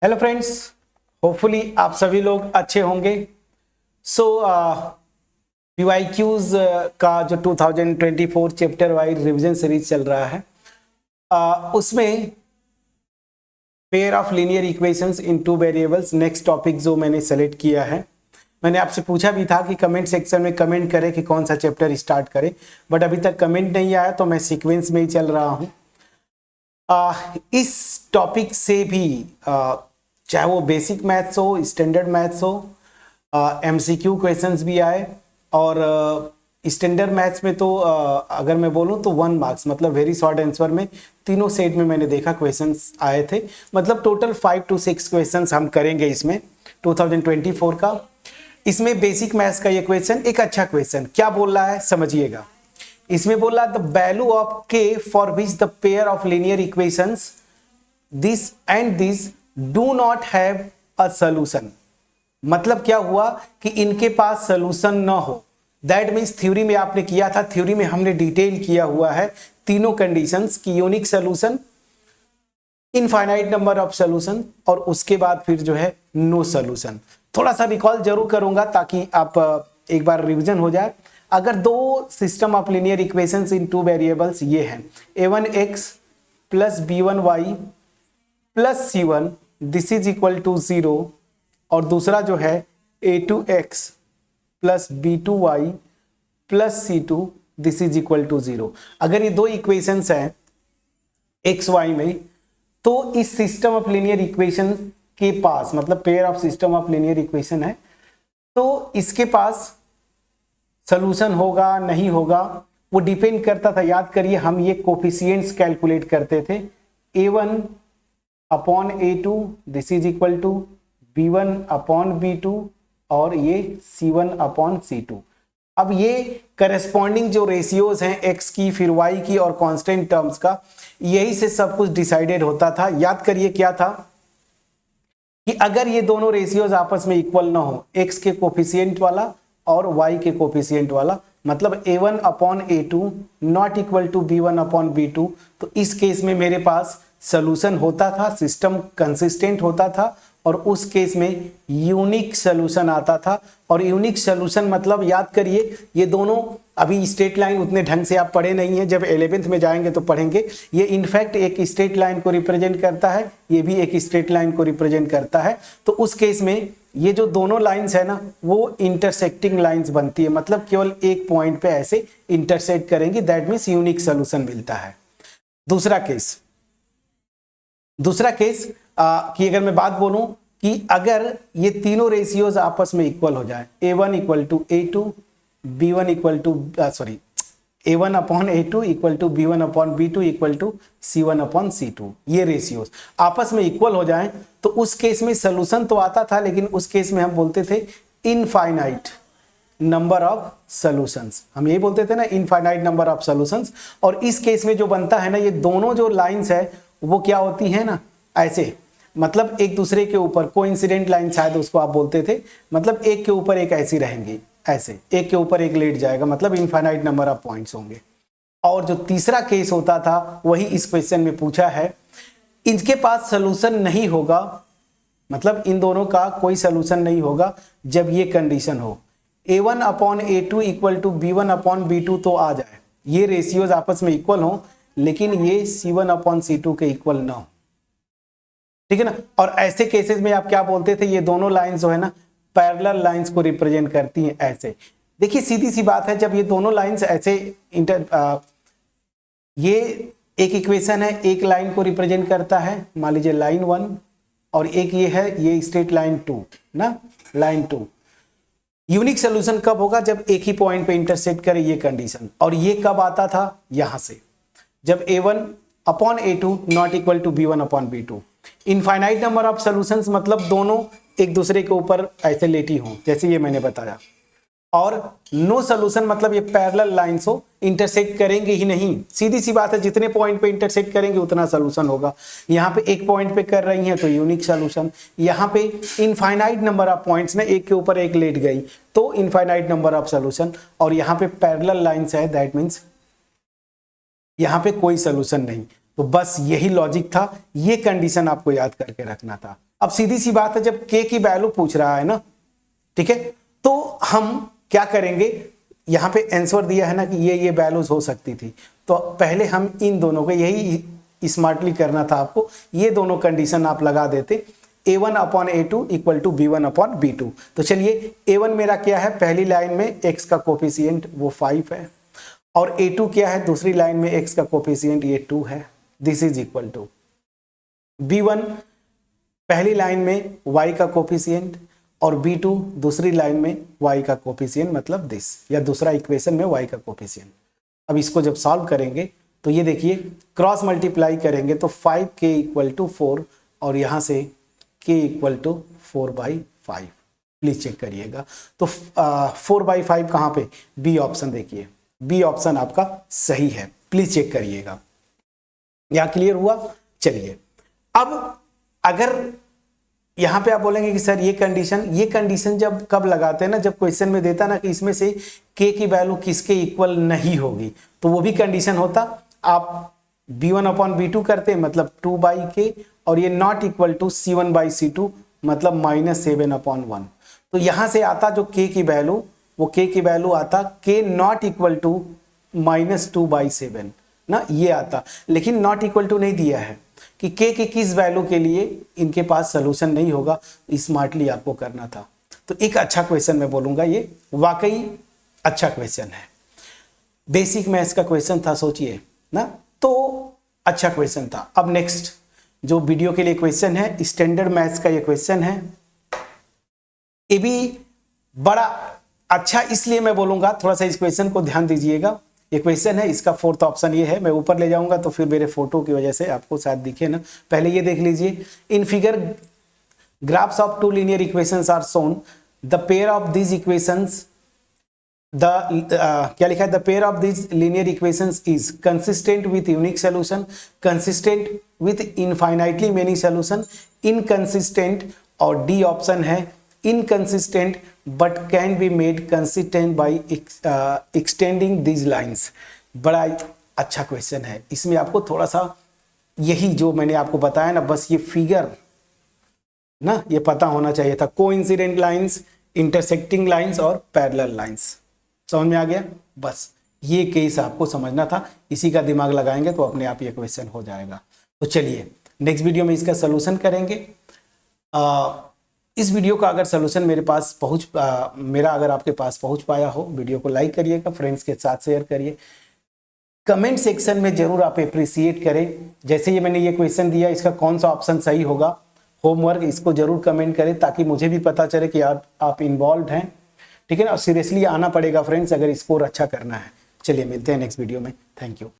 Hello friends, hopefully आप सभी लोग अच्छे होंगे। सो पीवाईक्यूज का जो 2024 चैप्टर वाइज रिवीजन सीरीज चल रहा है उसमें pair of linear equations in two variables next topic जो मैंने सेलेक्ट किया है। मैंने आपसे पूछा भी था कि कमेंट सेक्शन में कमेंट करें कि कौन सा चैप्टर स्टार्ट करें, बट अभी तक कमेंट नहीं आया तो मैं सीक्वेंस में ही चल रहा हूँ। इस टॉपिक से भी चाहे वो बेसिक मैथ्स हो, स्टैंडर्ड मैथ्स हो, एमसीक्यू क्वेश्चंस भी आए और स्टैंडर्ड मैथ्स में तो अगर मैं बोलूं तो 1 मार्क्स मतलब वेरी शॉर्ट आंसर में तीनों सेट में मैंने देखा क्वेश्चंस आए थे। मतलब टोटल 5 to 6 क्वेश्चंस हम करेंगे इसमें 2024 का। इसमें बेसिक मैथ्स का ये क्वेश्चन एक अच्छा क्वेश्चन क्या बोल रहा है समझिएगा। इसमें बोल रहा है द वैल्यू ऑफ के for which the pair of linear equations this and this do not have a solution. मतलब क्या हुआ कि इनके पास सॉल्यूशन ना हो। दैट मीन्स थ्योरी में आपने किया था, थ्योरी में हमने डिटेल किया हुआ है तीनों कंडीशंस की, unique solution, infinite number of solution और उसके बाद फिर जो है नो सॉल्यूशन। थोड़ा सा रिकॉल जरूर करूंगा ताकि आप एक बार रिवीजन हो जाए। अगर दो system of linear equations in two variables ये हैं a1x plus b1y plus c1 this is equal to 0 और दूसरा जो है a2x plus b2y plus c2 this is equal to 0। अगर ये दो इक्वेशंस हैं एक्स वाई में तो इस सिस्टम ऑफ लीनियर इक्वेशन के पास मतलब pair of system of linear equation है तो इसके पास सॉल्यूशन होगा नहीं होगा वो डिपेंड करता था। याद करिए हम ये कोफिशिएंट्स कैलकुलेट करते थे, a1 upon a2 this is equal to b1 upon b2 और ये c1 अपॉन c2। अब ये करस्पॉन्डिंग जो रेशियोज हैं x की फिर y की और कांस्टेंट टर्म्स का, यही से सब कुछ डिसाइडेड होता था। याद करिए क्या था कि अगर ये दोनों रेशियोज आपस में इक्वल ना हो, x के कोफिशिएंट वाला और y के कोफिशिएंट वाला, मतलब a1 upon a2 not equal to b1 upon b2, तो इस केस में मेरे पास सॉल्यूशन होता था, सिस्टम कंसिस्टेंट होता था और उस केस में यूनिक सॉल्यूशन आता था। और यूनिक सॉल्यूशन मतलब याद करिए ये दोनों, अभी स्ट्रेट लाइन उतने ढंग से आप पढ़े नहीं हैं, जब 11th में जाएंगे तो पढ़ेंगे। ये इनफैक्ट एक स्ट्रेट लाइन को रिप्रेजेंट करता है, ये भी एक स्ट्रेट लाइन को रिप्रेजेंट करता है। तो उस केस में ये जो दोनों लाइंस है ना वो इंटरसेक्टिंग लाइंस बनती है, मतलब केवल एक पॉइंट पे ऐसे इंटरसेक्ट करेंगी, दैट मीन्स यूनिक सॉल्यूशन मिलता है। दूसरा केस कि अगर मैं बात बोलूं कि अगर ये तीनों रेशियोज आपस में इक्वल हो जाए, a1 equal to a2 b1 equal to a1 upon a2 equal to b1 upon b2 equal to c1 upon c2, ये रेशियोज आपस में इक्वल हो जाएं तो उस केस में सॉल्यूशन तो आता था, लेकिन उस केस में हम बोलते थे इनफाइनाइट नंबर ऑफ सॉल्यूशंस। हम यही बोलते थे ना, इनफाइनाइट नंबर ऑफ सॉल्यूशंस। और इस केस में जो बनता है ना, ये दोनों जो लाइंस है वो क्या होती है ना ऐसे, मतलब एक दूसरे के ऊपर कोइंसिडेंट लाइन शायद उसको आप बोलते थे, मतलब एक के ऊपर एक ऐसी रहेंगी, ऐसे एक के ऊपर एक लेट जाएगा, मतलब इनफाइनाइट नंबर ऑफ पॉइंट्स होंगे। और जो तीसरा केस होता था वही इस क्वेश्चन में पूछा है, इनके पास सॉल्यूशन नहीं होगा, मतलब इन दोनों का कोई सॉल्यूशन नहीं होगा जब ये कंडीशन हो a1 upon a2 equal to b1 upon b2 तो आ जाए, ये रेशियोज आपस में इक्वल हो लेकिन ये c1 अपॉन c2 के इक्वल ना हो, ठीक है ना। और ऐसे केसेस में आप क्या बोलते थे, ये दोनों लाइंस जो है ना पैरेलल लाइंस को रिप्रेजेंट करती हैं ऐसे। देखिए सीधी सी बात है, जब ये दोनों लाइंस ऐसे ये एक इक्वेशन है, एक लाइन को रिप्रेजेंट करता है, मान लीजिए लाइन 1, और एक ये है ये स्ट्रेट लाइन 2 ना, लाइन 2। यूनिक सॉल्यूशन कब होगा, जब एक ही पॉइंट पे इंटरसेक्ट करे ये कंडीशन। और ये कब आता था, यहां से, जब a1 upon a2 not equal to b1 upon b2। Infinite number of solutions मतलब दोनों एक दूसरे के ऊपर ऐसे लेटी हों, जैसे ये मैंने बताया। और नो सॉल्यूशन मतलब ये पैरेलल लाइंस हो, इंटरसेक्ट करेंगे ही नहीं, सीधी सी बात है, जितने पॉइंट पे इंटरसेक्ट करेंगे उतना सॉल्यूशन होगा। यहाँ पे एक पॉइंट पे कर रही हैं तो यूनिक सॉल्यूशन, यहाँ पे इनफाइनाइट नंबर ऑफ पॉइंट्स ने एक के ऊपर एक लेट गई तो इनफाइनाइट नंबर ऑफ सॉल्यूशन, और यहाँ पे पैरेलल लाइंस है, दैट मीन्स यहाँ पे कोई सॉल्यूशन नहीं। तो बस यही लॉजिक था, ये कंडीशन आपको याद करके रखना था। अब सीधी सी बात है, जब k की वैल्यू पूछ रहा है ना, ठीक है, तो हम क्या करेंगे, यहां पे आंसर दिया है ना कि ये वैल्यूज हो सकती थी, तो पहले हम इन दोनों को, यही स्मार्टली करना था आपको, ये दोनों कंडीशन आप लगा देते, a1 upon a2 equal to b1 upon b2। तो चलिए a1 मेरा क्या है, पहली लाइन में x का कोफिशिएंट वो 5 है, और a2 क्या है, दूसरी लाइन में x का कोफिशिएंट ये 2 है। This is equal to b1 पहली लाइन में y का कोफिशिएंट, और b2 दूसरी लाइन में y का कोफिशिएंट, मतलब दिस, या दूसरा इक्वेशन में y का कोफिशिएंट। अब इसको जब सॉल्व करेंगे तो ये देखिए, क्रॉस मल्टीप्लाई करेंगे तो 5k इक्वल टू 4, और यहाँ से k equal to 4/5। Please check करिएगा। तो 4/5 कहाँ पे, बी ऑप्शन, देखिए बी ऑप्शन आपका सही है, प्लीज चेक करिएगा। यहाँ क्लियर हुआ? चलिए, अब अगर यहाँ पे आप बोलेंगे कि सर ये कंडीशन जब कब लगाते हैं ना, जब क्वेश्चन में देता ना कि इसमें से k की वैल्यू किसके इक्वल नहीं होगी, तो वो भी कंडीशन होता, आप b1 अपॉन b2 करते, मतलब 2/k, और ये नॉट इक्वल टू c1/c2, मतलब -7/1। तो यहां से आता जो k की वैल्यू, वो k की वैल्यू आता k नॉट इक्वल टू -2/7 ना, ये आता, लेकिन नॉट इक्वल टू नहीं दिया है कि k की किस वैल्यू के लिए इनके पास सोल्यूशन नहीं होगा, स्मार्टली आपको करना था। तो एक अच्छा क्वेश्चन मैं बोलूंगा, ये वाकई अच्छा क्वेश्चन है, बेसिक मैथ्स का क्वेश्चन था, सोचिए ना, तो अच्छा क्वेश्चन था। अब नेक्स्ट जो वीडियो के लिए क्वेश्चन है, स्टैंडर्ड मैथ्स का ये क्वेश्चन है, ये भी बड़ा अच्छा, इसलिए मैं बोलूंगा थोड़ा सा इस क्वेश्चन को ध्यान दीजिएगा। ये क्वेश्चन है, इसका 4th ऑप्शन ये है, मैं ऊपर ले जाऊंगा तो फिर मेरे फोटो की वजह से आपको शायद दिखे ना, पहले ये देख लीजिए। In figure graphs of 2 linear equations are shown, the pair of these equations, क्या लिखा है, the pair of these linear equations is consistent with unique solution, consistent with infinitely many solution, inconsistent, और डी ऑप्शन है inconsistent but can be made consistent by extending these lines. बड़ा अच्छा question है, इसमें आपको थोड़ा सा यही जो मैंने आपको बताया ना, बस ये फिगर ना ये पता होना चाहिए था, कोइंसिडेंट लाइंस, इंटरसेक्टिंग लाइंस और पैरेलल लाइंस। समझ में आ गया? बस ये केस आपको समझना था, इसी का दिमाग लगाएंगे तो अपने आप ये क्वेश्चन हो जाएगा। तो चलिए नेक्स्ट वीडियो में इसका सोल्यूशन करेंगे। इस वीडियो का अगर सोल्यूशन मेरे पास मेरा अगर आपके पास पहुंच पाया हो, वीडियो को लाइक करिएगा, फ्रेंड्स के साथ शेयर करिए, कमेंट सेक्शन में जरूर आप अप्रिसिएट करें। जैसे ये मैंने ये क्वेश्चन दिया, इसका कौन सा ऑप्शन सही होगा, होमवर्क इसको जरूर कमेंट करें, ताकि मुझे भी पता चले कि आप इन्वॉल्व हैं, ठीक है ना। और सीरियसली आना पड़ेगा फ्रेंड्स, अगर स्कोर अच्छा करना है। चलिए मिलते हैं नेक्स्ट वीडियो में, थैंक यू।